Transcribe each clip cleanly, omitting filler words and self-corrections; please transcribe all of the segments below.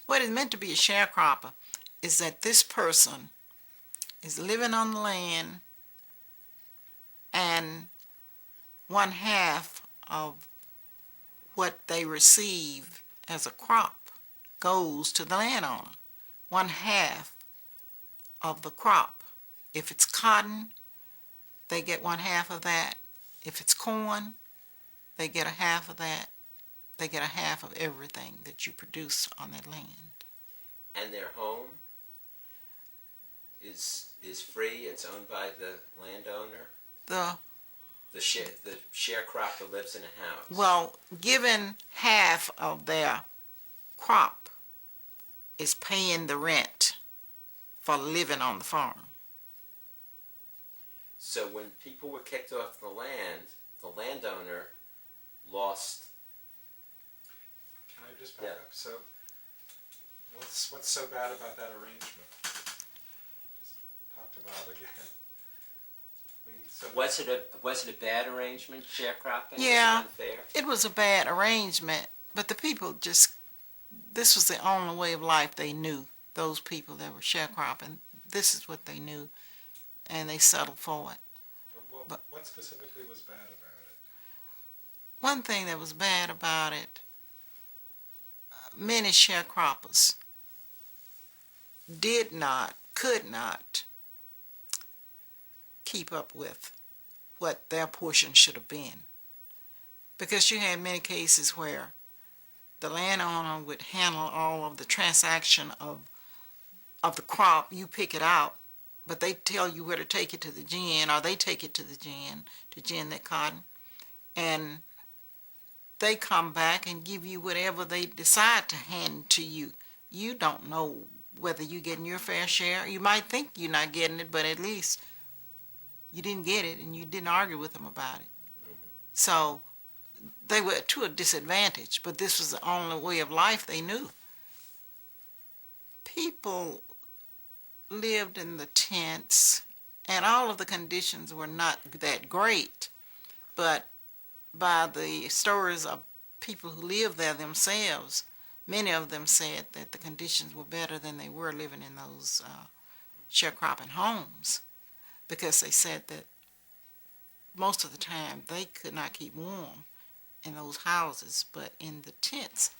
What is meant to be a sharecropper is that this person is living on the land, and one half of what they receive as a crop goes to the landowner. One half of the crop. If it's cotton, they get one half of that. If it's corn, they get a half of that. They get a half of everything that you produce on that land. And their home is free. It's owned by the landowner. The sharecropper lives in a house. Well, given half of their crop is paying the rent for living on the farm. So when people were kicked off the land, the landowner lost. Can I just back up? So what's so bad about that arrangement? Just talk to Bob again. I mean, so was it a bad arrangement, sharecropping? Yeah, was it unfair? It was a bad arrangement, but the people this was the only way of life they knew. Those people that were sharecropping, this is what they knew, and they settled for it. But what specifically was bad about it? One thing that was bad about it, many sharecroppers could not keep up with what their portion should have been. Because you had many cases where the landowner would handle all of the transaction of the crop. You pick it out, but they tell you where to take it to the gin, or they take it to the gin to gin that cotton, and they come back and give you whatever they decide to hand to you. You don't know whether you're getting your fair share. You might think you're not getting it, but at least you didn't get it, and you didn't argue with them about it. So they were to a disadvantage, but this was the only way of life they knew. People lived in the tents, and all of the conditions were not that great, but by the stories of people who lived there themselves, many of them said that the conditions were better than they were living in those sharecropping homes, because they said that most of the time they could not keep warm in those houses, but in the tents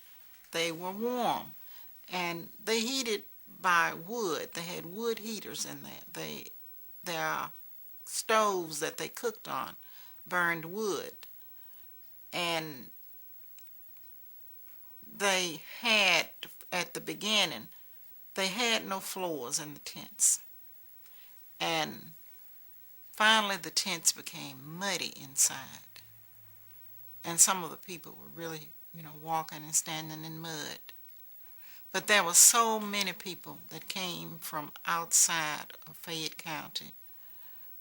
they were warm, and they heated by wood. They had wood heaters in there. Their stoves that they cooked on burned wood, and they had, at the beginning, they had no floors in the tents, and finally the tents became muddy inside, and some of the people were really, walking and standing in mud. But there were so many people that came from outside of Fayette County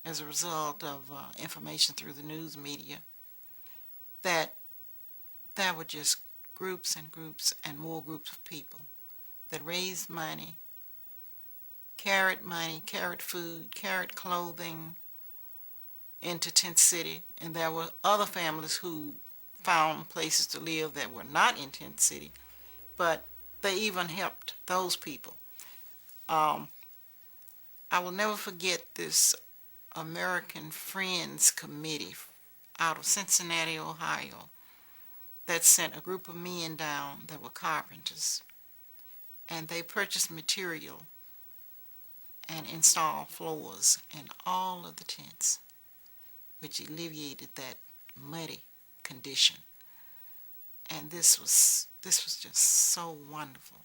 as a result of information through the news media, that there were just groups and groups and more groups of people that raised money, carried food, carried clothing into Tent City, and there were other families who found places to live that were not in Tent City, but they even helped those people. I will never forget this American Friends Committee out of Cincinnati, Ohio, that sent a group of men down that were carpenters, and they purchased material and installed floors in all of the tents, which alleviated that muddy condition. And this was just so wonderful.